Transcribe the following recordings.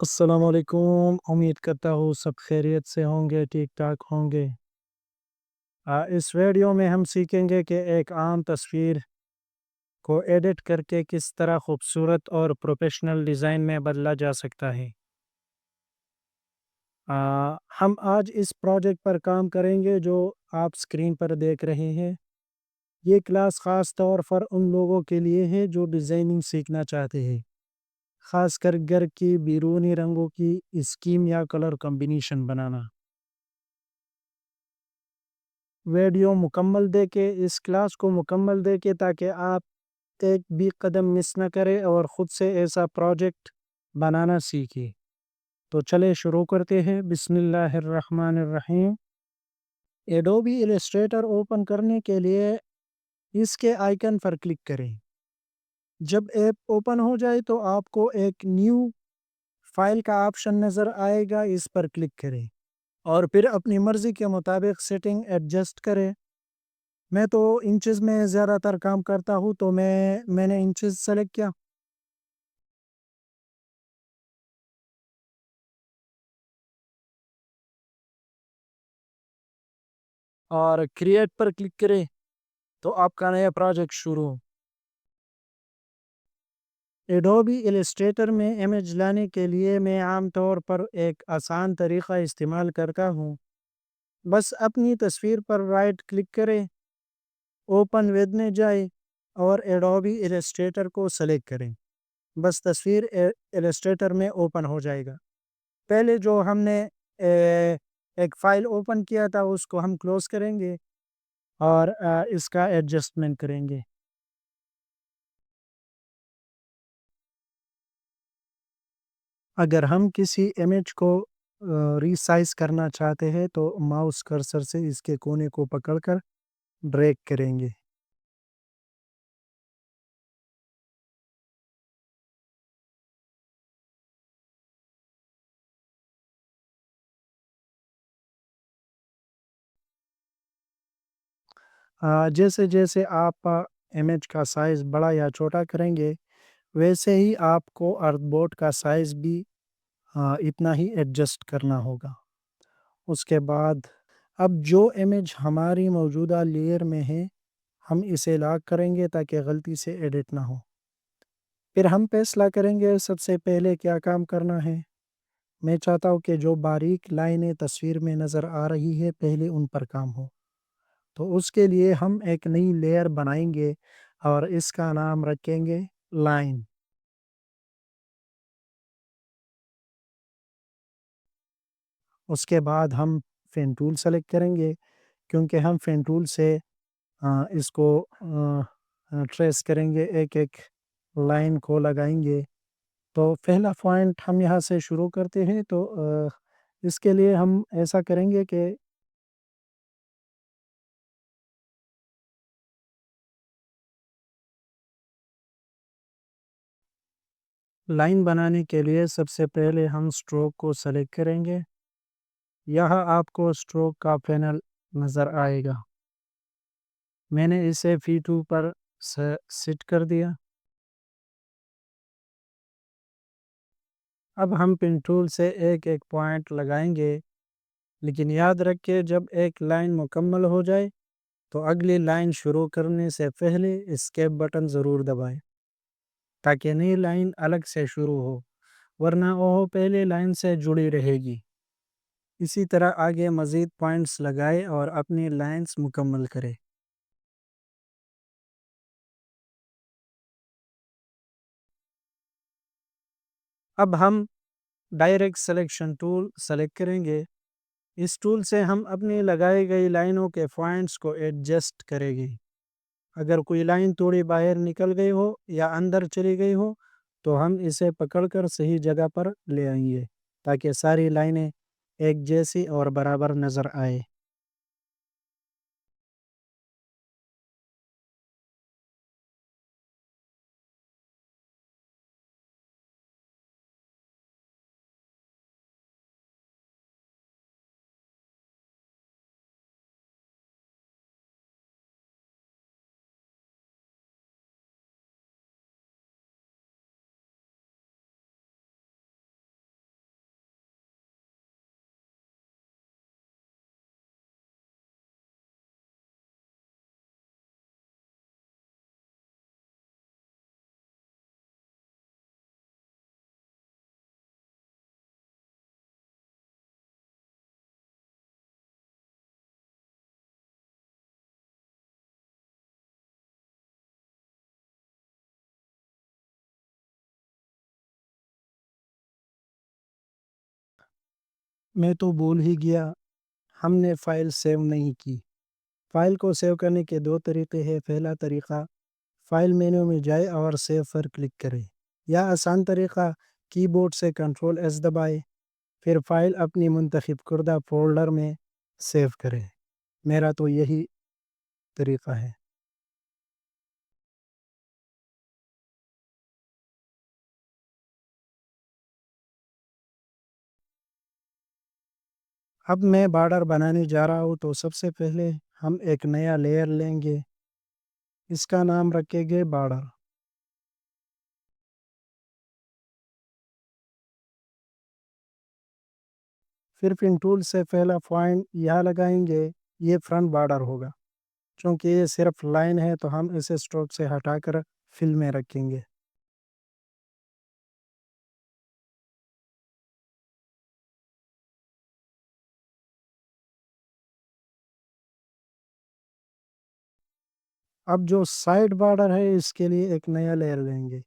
السلام علیکم، امید کرتا ہوں سب خیریت سے ہوں گے، ٹھیک ٹھاک ہوں گے۔ اس ویڈیو میں ہم سیکھیں گے کہ ایک عام تصویر کو ایڈٹ کر کے کس طرح خوبصورت اور پروفیشنل ڈیزائن میں بدلا جا سکتا ہے۔ ہم آج اس پروجیکٹ پر کام کریں گے جو آپ سکرین پر دیکھ رہے ہیں۔ یہ کلاس خاص طور پر ان لوگوں کے لیے ہے جو ڈیزائننگ سیکھنا چاہتے ہیں، خاص کر گھر کی بیرونی رنگوں کی اسکیم یا کلر کمبینیشن بنانا۔ ویڈیو مکمل دیکھیں، اس کلاس کو مکمل دیکھیں تاکہ آپ ایک بھی قدم مس نہ کریں اور خود سے ایسا پروجیکٹ بنانا سیکھیں۔ تو چلے شروع کرتے ہیں۔ بسم اللہ الرحمن الرحیم۔ ایڈوبی ایلسٹریٹر اوپن کرنے کے لیے اس کے آئیکن پر کلک کریں۔ جب ایپ اوپن ہو جائے تو آپ کو ایک نیو فائل کا آپشن نظر آئے گا، اس پر کلک کریں اور پھر اپنی مرضی کے مطابق سیٹنگ ایڈجسٹ کریں۔ میں تو انچز میں زیادہ تر کام کرتا ہوں، تو میں نے انچز سلیکٹ کیا اور کریٹ پر کلک کریں تو آپ کا نیا پروجیکٹ شروع۔ ایڈوبی ایلسٹریٹر میں امیج لانے کے لیے میں عام طور پر ایک آسان طریقہ استعمال کرتا ہوں۔ بس اپنی تصویر پر رائٹ کلک کریں، اوپن ود میں جائیں اور ایڈوبی ایلسٹریٹر کو سلیکٹ کریں۔ بس تصویر ایلسٹریٹر میں اوپن ہو جائے گا۔ پہلے جو ہم نے ایک فائل اوپن کیا تھا اس کو ہم کلوز کریں گے اور اس کا ایڈجسٹمنٹ کریں گے۔ اگر ہم کسی امیج کو ریسائز کرنا چاہتے ہیں تو ماؤس کرسر سے اس کے کونے کو پکڑ کر ڈریگ کریں گے۔ جیسے جیسے آپ امیج کا سائز بڑا یا چھوٹا کریں گے، ویسے ہی آپ کو ارتھ بورڈ کا سائز بھی اتنا ہی ایڈجسٹ کرنا ہوگا۔ اس کے بعد اب جو امیج ہماری موجودہ لیئر میں ہے ہم اسے لاک کریں گے تاکہ غلطی سے ایڈٹ نہ ہو۔ پھر ہم فیصلہ کریں گے سب سے پہلے کیا کام کرنا ہے۔ میں چاہتا ہوں کہ جو باریک لائنیں تصویر میں نظر آ رہی ہے پہلے ان پر کام ہو، تو اس کے لیے ہم ایک نئی لیئر بنائیں گے اور اس کا نام رکھیں گے لائن۔ اس کے بعد ہم پین ٹول سلیکٹ کریں گے، کیونکہ ہم پین ٹول سے اس کو ٹریس کریں گے، ایک ایک لائن کو لگائیں گے۔ تو پہلا پوائنٹ ہم یہاں سے شروع کرتے ہیں، تو اس کے لیے ہم ایسا کریں گے کہ لائن بنانے کے لیے سب سے پہلے ہم سٹروک کو سلیکٹ کریں گے۔ یہاں آپ کو سٹروک کا پینل نظر آئے گا۔ میں نے اسے V2 پر سیٹ کر دیا۔ اب ہم پن ٹول سے ایک ایک پوائنٹ لگائیں گے، لیکن یاد رکھیں جب ایک لائن مکمل ہو جائے تو اگلی لائن شروع کرنے سے پہلے اسکیپ بٹن ضرور دبائیں تاکہ نئی لائن الگ سے شروع ہو، ورنہ وہ پہلے لائن سے جڑی رہے گی۔ اسی طرح آگے مزید پوائنٹس لگائیں اور اپنی لائنز مکمل کریں۔ اب ہم ڈائریکٹ سلیکشن ٹول سلیکٹ کریں گے۔ اس ٹول سے ہم اپنی لگائی گئی لائنوں کے پوائنٹس کو ایڈجسٹ کریں گے۔ اگر کوئی لائن تھوڑی باہر نکل گئی ہو یا اندر چلی گئی ہو تو ہم اسے پکڑ کر صحیح جگہ پر لے آئیں گے تاکہ ساری لائنیں ایک جیسی اور برابر نظر آئے۔ میں تو بھول ہی گیا، ہم نے فائل سیو نہیں کی۔ فائل کو سیو کرنے کے دو طریقے ہیں۔ پہلا طریقہ، فائل مینو میں جائے اور سیو پر کلک کرے، یا آسان طریقہ، کی بورڈ سے کنٹرول ایس دبائے، پھر فائل اپنی منتخب کردہ فولڈر میں سیو کرے۔ میرا تو یہی طریقہ ہے۔ اب میں بارڈر بنانے جا رہا ہوں، تو سب سے پہلے ہم ایک نیا لیئر لیں گے، اس کا نام رکھیں گے بارڈر۔ پھر پن ٹول سے پہلا پوائنٹ یہاں لگائیں گے، یہ فرنٹ بارڈر ہوگا۔ چونکہ یہ صرف لائن ہے تو ہم اسے اسٹروک سے ہٹا کر فل میں رکھیں گے۔ اب جو سائڈ بارڈر ہے اس کے لیے ایک نیا لیئر لیں گے،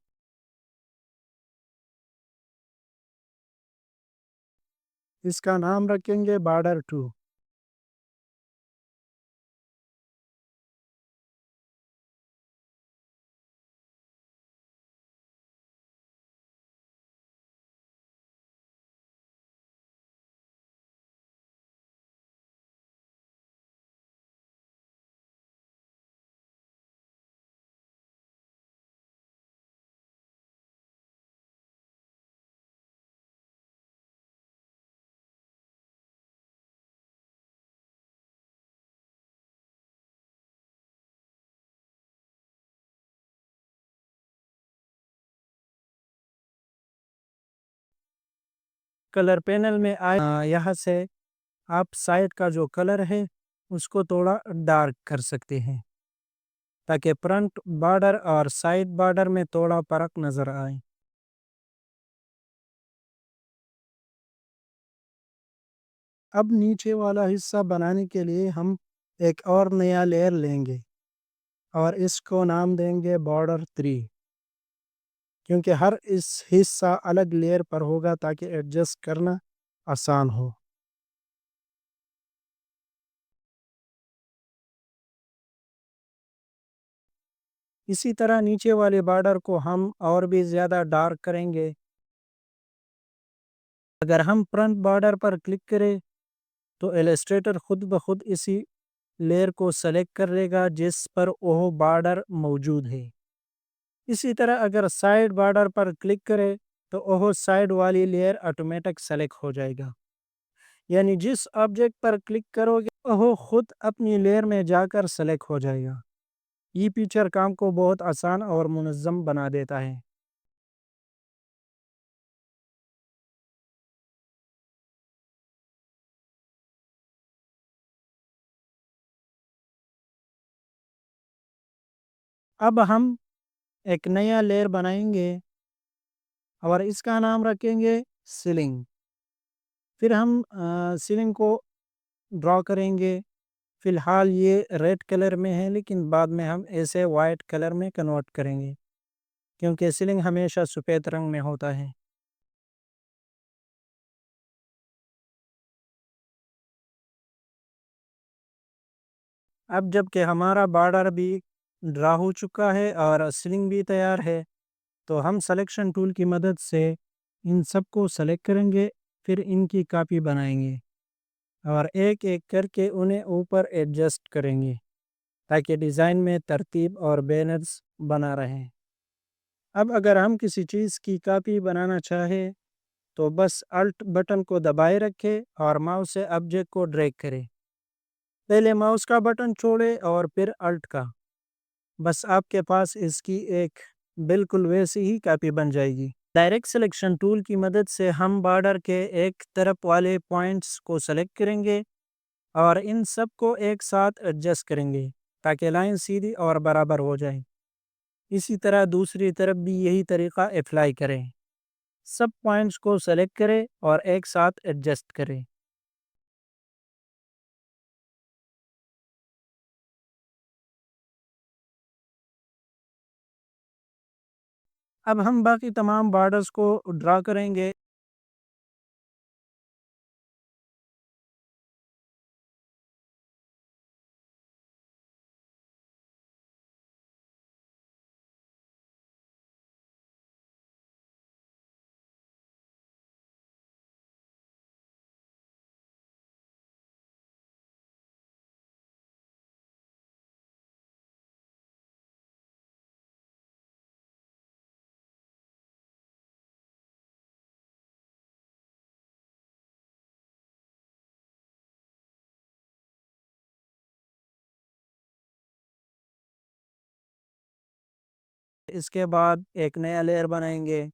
اس کا نام رکھیں گے بارڈر 2۔ کلر پینل میں آئے، یہاں سے آپ سائڈ کا جو کلر ہے اس کو تھوڑا ڈارک کر سکتے ہیں، تاکہ فرنٹ بارڈر اور سائڈ بارڈر میں تھوڑا فرق نظر آئے۔ اب نیچے والا حصہ بنانے کے لیے ہم ایک اور نیا لیئر لیں گے اور اس کو نام دیں گے بارڈر 3، کیونکہ ہر اس حصہ الگ لیئر پر ہوگا تاکہ ایڈجسٹ کرنا آسان ہو۔ اسی طرح نیچے والے بارڈر کو ہم اور بھی زیادہ ڈارک کریں گے۔ اگر ہم فرنٹ بارڈر پر کلک کریں تو ایلسٹریٹر خود بخود اسی لیئر کو سلیکٹ کر لے گا جس پر وہ بارڈر موجود ہے۔ اسی طرح اگر سائڈ بارڈر پر کلک کرے تو وہ سائڈ والی لیئر آٹومیٹک سلیکٹ ہو جائے گا، یعنی جس آبجیکٹ پر کلک کرو گے وہ خود اپنی لیئر میں جا کر سلیکٹ ہو جائے گا۔ یہ فیچر کام کو بہت آسان اور منظم بنا دیتا ہے۔ اب ہم ایک نیا لیئر بنائیں گے اور اس کا نام رکھیں گے سیلنگ۔ پھر ہم سیلنگ کو ڈرا کریں گے۔ فی الحال یہ ریڈ کلر میں ہے، لیکن بعد میں ہم اسے وائٹ کلر میں کنورٹ کریں گے، کیونکہ سیلنگ ہمیشہ سفید رنگ میں ہوتا ہے۔ اب جب کہ ہمارا بارڈر بھی ڈرا ہو چکا ہے اور سیلنگ بھی تیار ہے، تو ہم سلیکشن ٹول کی مدد سے ان سب کو سلیکٹ کریں گے، پھر ان کی کاپی بنائیں گے اور ایک ایک کر کے انہیں اوپر ایڈجسٹ کریں گے تاکہ ڈیزائن میں ترتیب اور بینرز بنا رہیں۔ اب اگر ہم کسی چیز کی کاپی بنانا چاہیں تو بس الٹ بٹن کو دبائے رکھے اور ماؤس سے آبجیکٹ کو ڈریگ کرے۔ پہلے ماؤس کا بٹن چھوڑے اور پھر الٹ کا، بس آپ کے پاس اس کی ایک بالکل ویسی ہی کاپی بن جائے گی۔ ڈائریکٹ سلیکشن ٹول کی مدد سے ہم بارڈر کے ایک طرف والے پوائنٹس کو سلیکٹ کریں گے اور ان سب کو ایک ساتھ ایڈجسٹ کریں گے تاکہ لائن سیدھی اور برابر ہو جائے۔ اسی طرح دوسری طرف بھی یہی طریقہ اپلائی کریں، سب پوائنٹس کو سلیکٹ کریں اور ایک ساتھ ایڈجسٹ کریں۔ اب ہم باقی تمام بارڈرز کو ڈرا کریں گے۔ اس کے بعد ایک نیا لیئر بنائیں گے،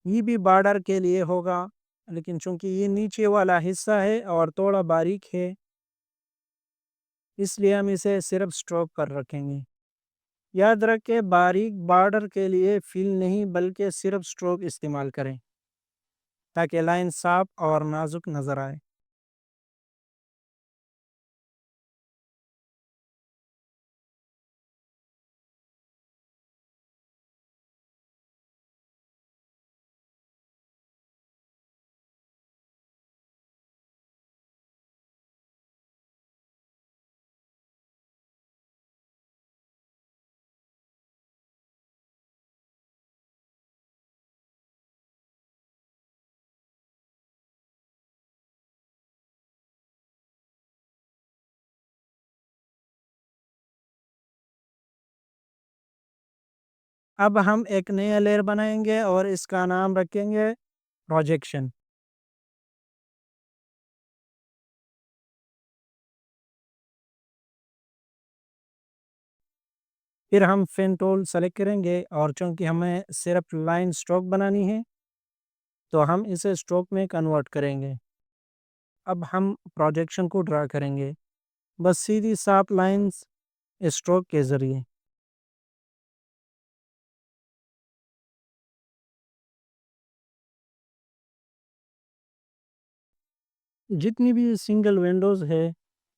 یہ بھی بارڈر کے لیے ہوگا، لیکن چونکہ یہ نیچے والا حصہ ہے اور تھوڑا باریک ہے اس لیے ہم اسے صرف سٹروک پر رکھیں گے۔ یاد رکھیں باریک بارڈر کے لیے فل نہیں بلکہ صرف سٹروک استعمال کریں تاکہ لائن صاف اور نازک نظر آئے۔ اب ہم ایک نیا لیئر بنائیں گے اور اس کا نام رکھیں گے پروجیکشن۔ پھر ہم فین ٹول سلیکٹ کریں گے اور چونکہ ہمیں صرف لائن سٹروک بنانی ہے تو ہم اسے سٹروک میں کنورٹ کریں گے۔ اب ہم پروجیکشن کو ڈرا کریں گے، بس سیدھی صاف لائنز سٹروک کے ذریعے۔ جتنی بھی سنگل ونڈوز ہے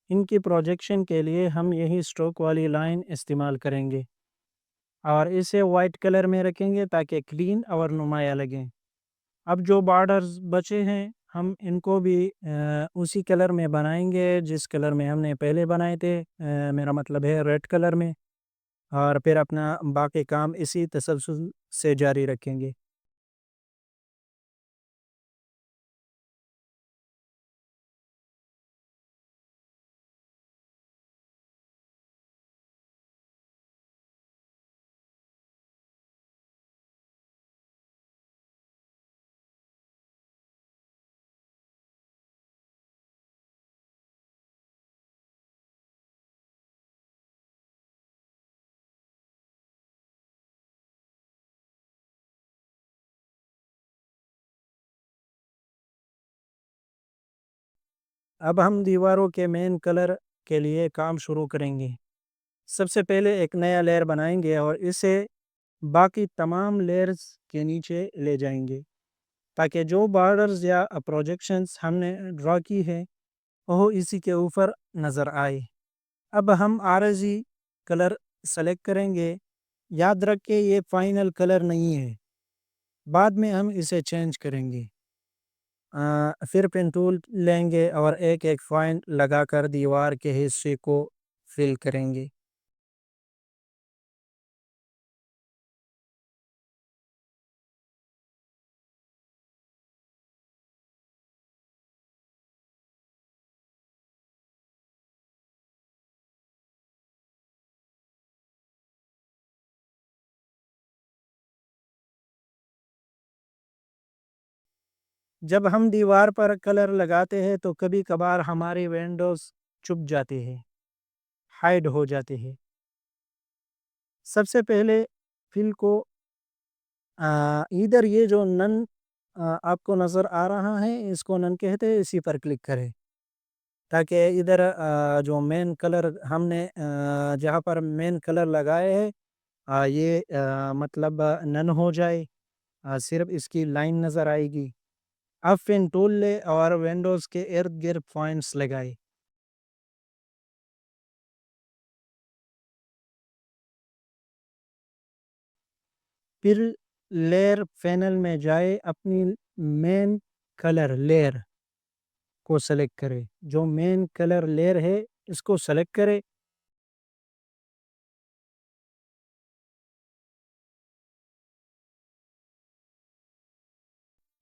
ان کی پروجیکشن کے لیے ہم یہی سٹروک والی لائن استعمال کریں گے اور اسے وائٹ کلر میں رکھیں گے تاکہ کلین اور نمایاں لگیں۔ اب جو بارڈرز بچے ہیں ہم ان کو بھی اسی کلر میں بنائیں گے جس کلر میں ہم نے پہلے بنائے تھے، میرا مطلب ہے ریڈ کلر میں، اور پھر اپنا باقی کام اسی تسلسل سے جاری رکھیں گے۔ اب ہم دیواروں کے مین کلر کے لیے کام شروع کریں گے۔ سب سے پہلے ایک نیا لیئر بنائیں گے اور اسے باقی تمام لیئرز کے نیچے لے جائیں گے تاکہ جو بارڈرز یا پروجیکشنز ہم نے ڈرا کی ہے وہ اسی کے اوپر نظر آئے۔ اب ہم عارضی کلر سلیکٹ کریں گے، یاد رکھیں یہ فائنل کلر نہیں ہے، بعد میں ہم اسے چینج کریں گے۔ پھر پین ٹول لیں گے اور ایک ایک پوائنٹ لگا کر دیوار کے حصے کو فل کریں گے۔ جب ہم دیوار پر کلر لگاتے ہیں تو کبھی کبھار ہماری ونڈوز چھپ جاتے ہیں، ہائیڈ ہو جاتے ہیں۔ سب سے پہلے فل کو ادھر یہ جو نن آپ کو نظر آ رہا ہے اس کو نن کہتے ہیں، اسی پر کلک کریں تاکہ ادھر جو مین کلر ہم نے جہاں پر مین کلر لگائے ہیں یہ مطلب نن ہو جائے، صرف اس کی لائن نظر آئے گی۔ اب پین ٹول لے اور ونڈوز کے ارد گرد پوائنٹس لگائے۔ پھر لیئر پینل میں جائے، اپنی مین کلر لیئر کو سلیکٹ کرے، جو مین کلر لیئر ہے اس کو سلیکٹ کرے۔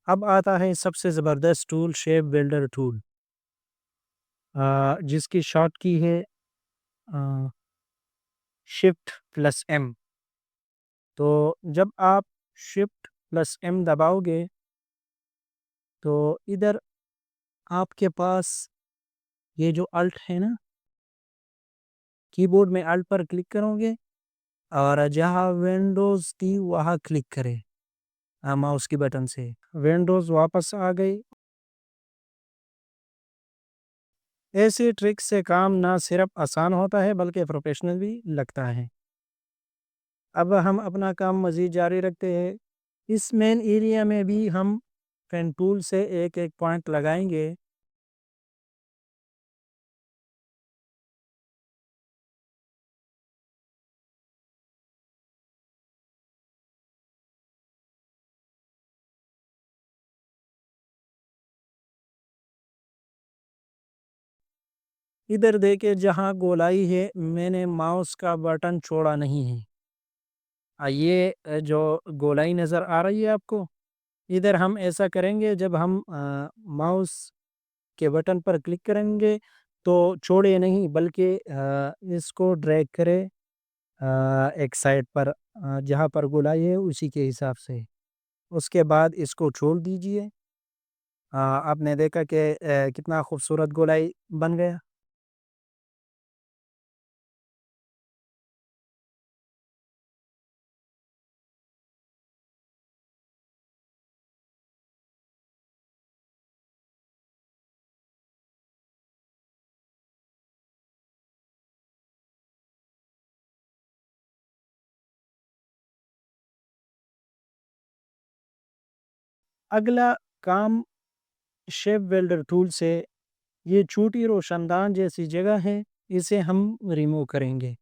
اب آتا ہے سب سے زبردست ٹول، شیپ بلڈر ٹول، جس کی شارٹ کی ہے Shift+M۔ تو جب آپ Shift+M دباؤ گے تو ادھر آپ کے پاس یہ جو الٹ ہے نا، کی بورڈ میں الٹ پر کلک کرو گے اور جہاں ونڈوز تھی وہاں کلک کرے ماؤس کی بٹن سے. ونڈوز واپس آ گئی. ایسی ٹرک سے کام نہ صرف آسان ہوتا ہے بلکہ پروفیشنل بھی لگتا ہے. اب ہم اپنا کام مزید جاری رکھتے ہیں. اس مین ایریا میں بھی ہم پین ٹول سے ایک ایک پوائنٹ لگائیں گے. ادھر دیکھیں جہاں گولائی ہے میں نے ماؤس کا بٹن چھوڑا نہیں ہے. یہ جو گولائی نظر آ رہی ہے آپ کو، ادھر ہم ایسا کریں گے جب ہم ماؤس کے بٹن پر کلک کریں گے تو چھوڑے نہیں بلکہ اس کو ڈریگ کرے ایک سائڈ پر جہاں پر گولائی ہے اسی کے حساب سے. اس کے بعد اس کو چھوڑ دیجئے. آپ نے دیکھا کہ کتنا خوبصورت گولائی بن گیا. اگلا کام شیپ ویلڈر ٹول سے، یہ چھوٹی روشن دان جیسی جگہ ہے اسے ہم ریموو کریں گے.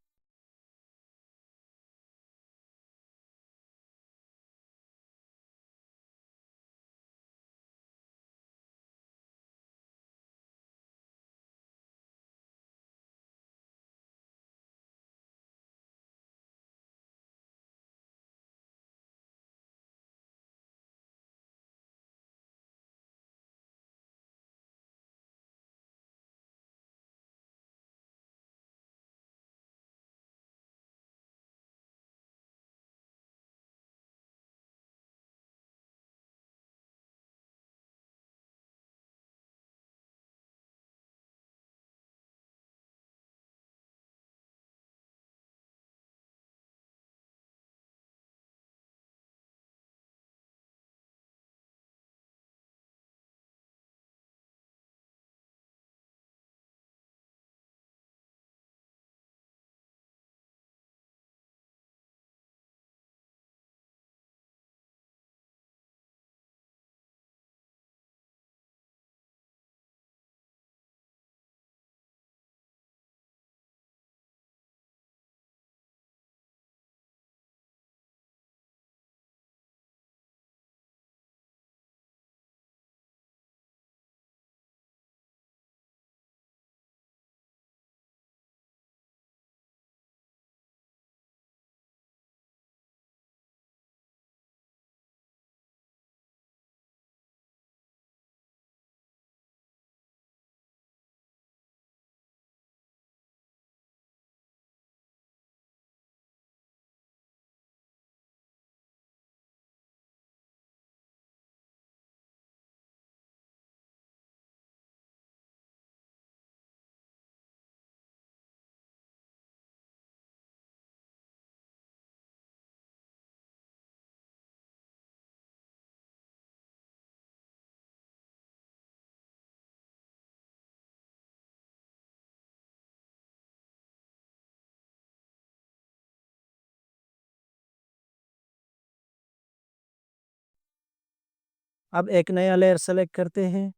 اب ایک نیا لیئر سلیکٹ کرتے ہیں،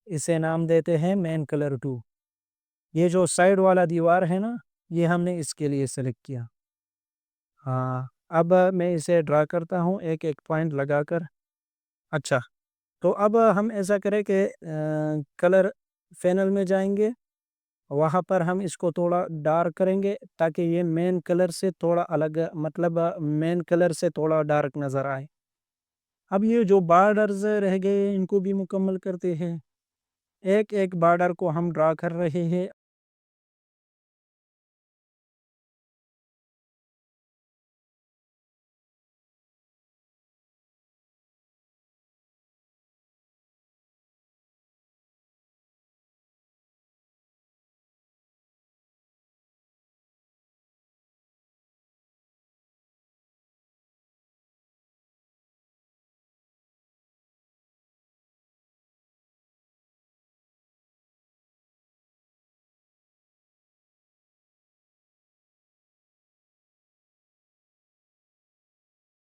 اسے نام دیتے ہیں مین کلر 2. یہ جو سائیڈ والا دیوار ہے نا، یہ ہم نے اس کے لیے سلیکٹ کیا. ہاں، اب میں اسے ڈرا کرتا ہوں ایک ایک پوائنٹ لگا کر. اچھا، تو اب ہم ایسا کریں کہ کلر فینل میں جائیں گے، وہاں پر ہم اس کو تھوڑا ڈارک کریں گے تاکہ یہ مین کلر سے تھوڑا الگ، مطلب مین کلر سے تھوڑا ڈارک نظر آئے. اب یہ جو بارڈرز رہ گئے ان کو بھی مکمل کرتے ہیں. ایک ایک بارڈر کو ہم ڈرا کر رہے ہیں.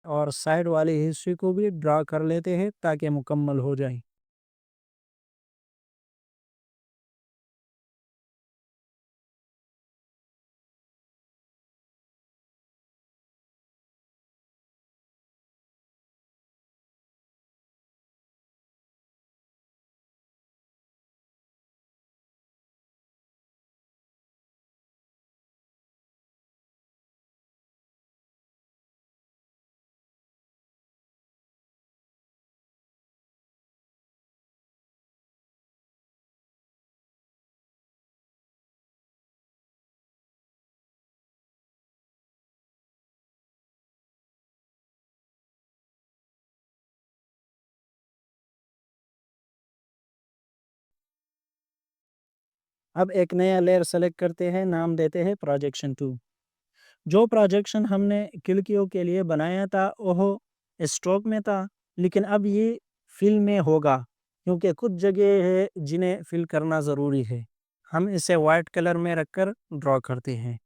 اور سائڈ والے حصے کو بھی ڈرا کر لیتے ہیں تاکہ مکمل ہو جائے۔ اب ایک نیا لیئر سلیکٹ کرتے ہیں، نام دیتے ہیں پروجیکشن 2۔ جو پروجیکشن ہم نے کھڑکیوں کے لیے بنایا تھا وہ اسٹروک میں تھا، لیکن اب یہ فل میں ہوگا کیونکہ کچھ جگہ ہے جنہیں فل کرنا ضروری ہے۔ ہم اسے وائٹ کلر میں رکھ کر ڈرا کرتے ہیں۔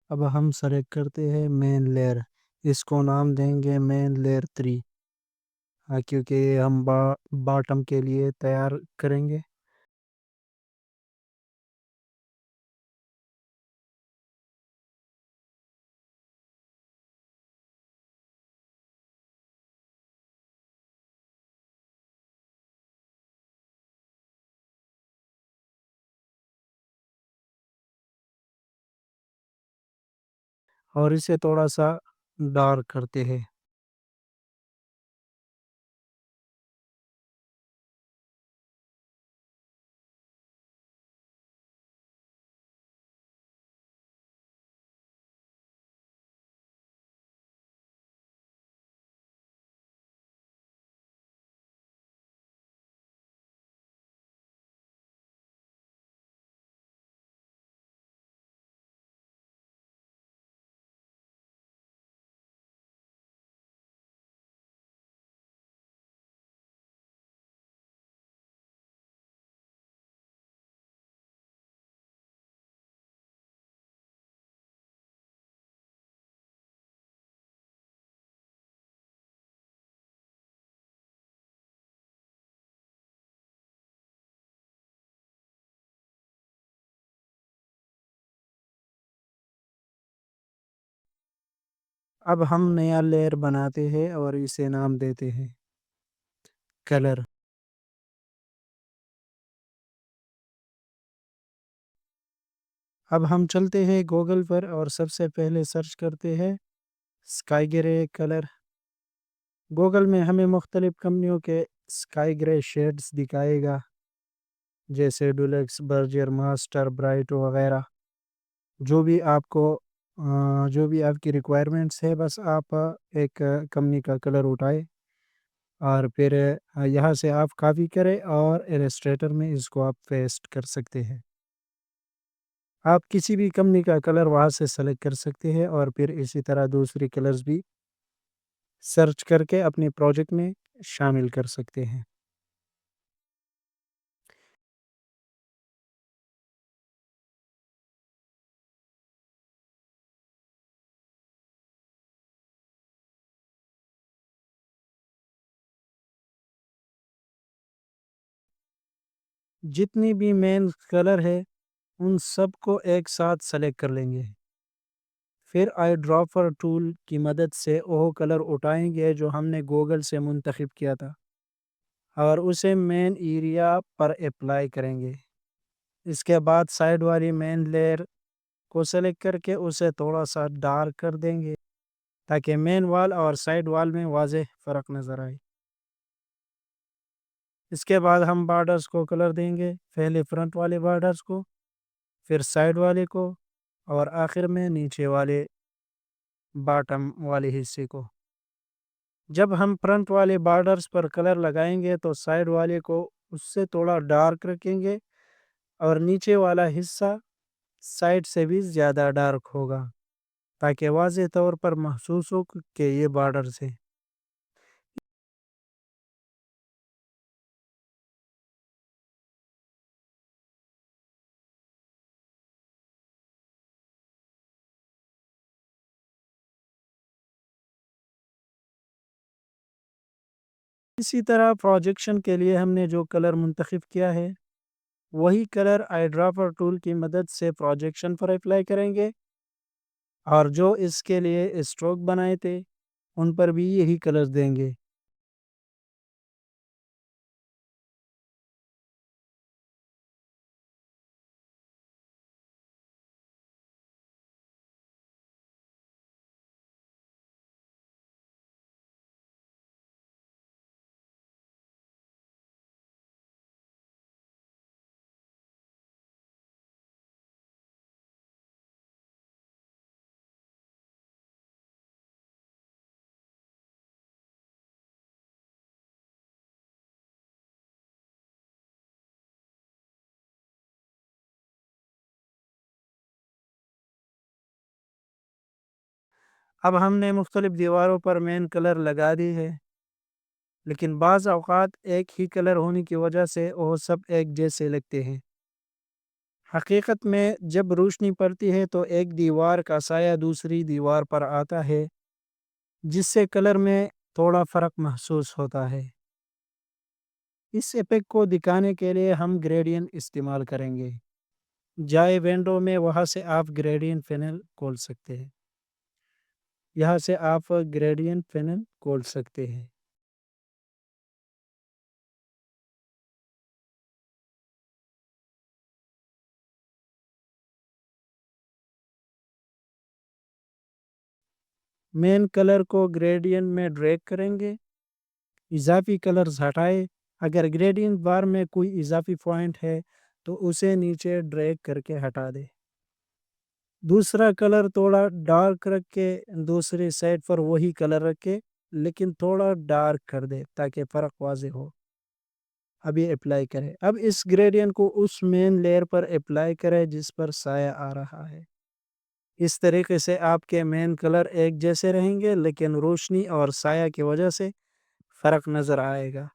اب ہم سلیکٹ کرتے ہیں مین لیئر، اس کو نام دیں گے مین لیئر 3، کیونکہ یہ ہم باٹم کے لیے تیار کریں گے۔ اور اسے تھوڑا سا ڈارک کرتے ہیں۔ اب ہم نیا لیئر بناتے ہیں اور اسے نام دیتے ہیں کلر۔ اب ہم چلتے ہیں گوگل پر اور سب سے پہلے سرچ کرتے ہیں اسکائی گرے کلر۔ گوگل میں ہمیں مختلف کمپنیوں کے اسکائی گرے شیڈز دکھائے گا، جیسے ڈولیکس، برجر، ماسٹر، برائٹ وغیرہ۔ جو بھی آپ کو جو بھی آپ کی ریکوائرمنٹس ہے، بس آپ ایک کمپنی کا کلر اٹھائے اور پھر یہاں سے آپ کاپی کریں اور ایلسٹریٹر میں اس کو آپ پیسٹ کر سکتے ہیں۔ آپ کسی بھی کمپنی کا کلر وہاں سے سلیکٹ کر سکتے ہیں اور پھر اسی طرح دوسری کلرز بھی سرچ کر کے اپنے پروجیکٹ میں شامل کر سکتے ہیں۔ جتنی بھی مین کلر ہے ان سب کو ایک ساتھ سلیکٹ کر لیں گے، پھر آئی ڈراپر ٹول کی مدد سے وہ کلر اٹھائیں گے جو ہم نے گوگل سے منتخب کیا تھا اور اسے مین ایریا پر اپلائی کریں گے۔ اس کے بعد سائڈ والی مین لیئر کو سلیکٹ کر کے اسے تھوڑا سا ڈارک کر دیں گے تاکہ مین وال اور سائڈ وال میں واضح فرق نظر آئے۔ اس کے بعد ہم بارڈرز کو کلر دیں گے، پہلے فرنٹ والے بارڈرز کو، پھر سائڈ والے کو، اور آخر میں نیچے والے باٹم والے حصے کو۔ جب ہم فرنٹ والے بارڈرز پر کلر لگائیں گے تو سائڈ والے کو اس سے تھوڑا ڈارک رکھیں گے اور نیچے والا حصہ سائڈ سے بھی زیادہ ڈارک ہوگا تاکہ واضح طور پر محسوس ہو کہ یہ بارڈرز ہیں۔ اسی طرح پروجیکشن کے لیے ہم نے جو کلر منتخب کیا ہے وہی کلر آئی ڈراپر ٹول کی مدد سے پروجیکشن پر اپلائی کریں گے، اور جو اس کے لیے اسٹروک بنائے تھے ان پر بھی یہی کلر دیں گے۔ اب ہم نے مختلف دیواروں پر مین کلر لگا دی ہے، لیکن بعض اوقات ایک ہی کلر ہونے کی وجہ سے وہ سب ایک جیسے لگتے ہیں۔ حقیقت میں جب روشنی پڑتی ہے تو ایک دیوار کا سایہ دوسری دیوار پر آتا ہے، جس سے کلر میں تھوڑا فرق محسوس ہوتا ہے۔ اس ایفیکٹ کو دکھانے کے لیے ہم گریڈین استعمال کریں گے۔ جائے ونڈو میں، وہاں سے آپ گریڈین پینل کھول سکتے ہیں۔ یہاں سے آپ گریڈین پینل کھول سکتے ہیں۔ مین کلر کو گریڈین میں ڈریگ کریں گے، اضافی کلرز ہٹائے۔ اگر گریڈین بار میں کوئی اضافی پوائنٹ ہے تو اسے نیچے ڈریگ کر کے ہٹا دے۔ دوسرا کلر تھوڑا ڈارک رکھ کے دوسری سائڈ پر وہی کلر رکھے، لیکن تھوڑا ڈارک کر دے تاکہ فرق واضح ہو۔ اب یہ اپلائی کرے۔ اب اس گریڈین کو اس مین لیئر پر اپلائی کرے جس پر سایہ آ رہا ہے۔ اس طریقے سے آپ کے مین کلر ایک جیسے رہیں گے، لیکن روشنی اور سایہ کی وجہ سے فرق نظر آئے گا۔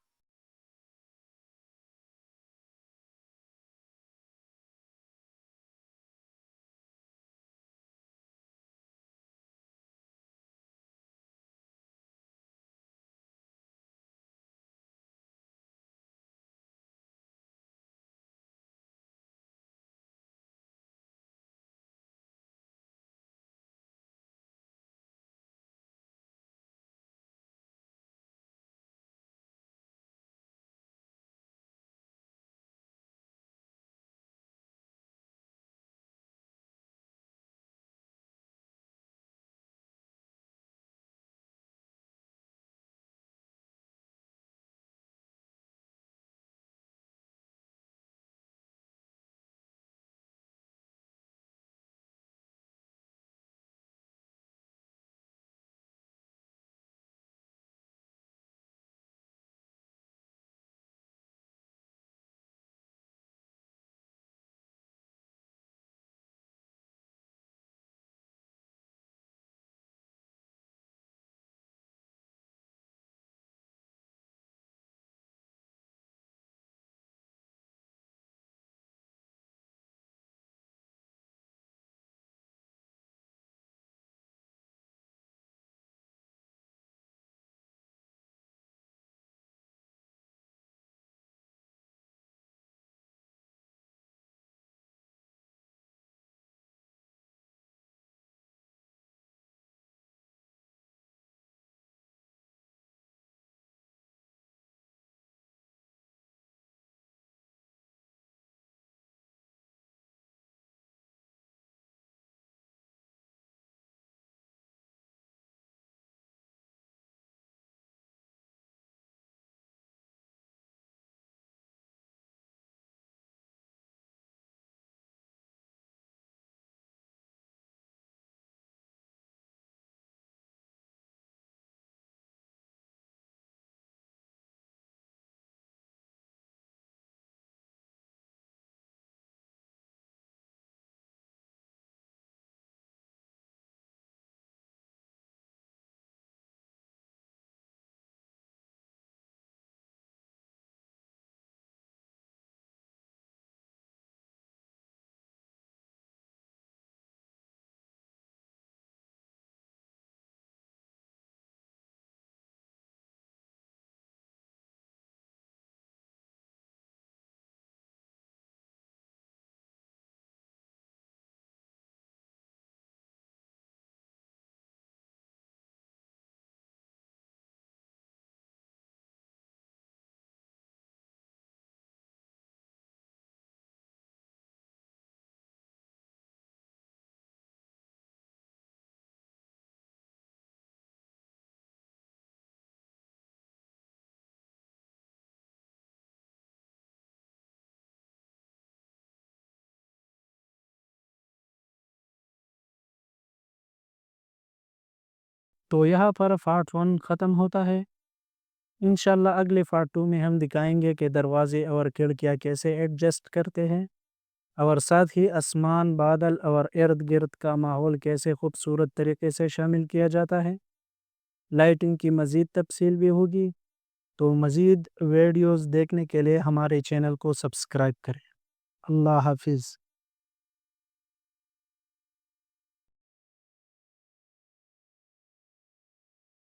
تو یہاں پر پارٹ 1 ختم ہوتا ہے۔ انشاءاللہ اگلے پارٹ 2 میں ہم دکھائیں گے کہ دروازے اور کھڑکیاں کیسے ایڈجسٹ کرتے ہیں، اور ساتھ ہی آسمان، بادل اور ارد گرد کا ماحول کیسے خوبصورت طریقے سے شامل کیا جاتا ہے۔ لائٹنگ کی مزید تفصیل بھی ہوگی۔ تو مزید ویڈیوز دیکھنے کے لیے ہمارے چینل کو سبسکرائب کریں۔ اللہ حافظ۔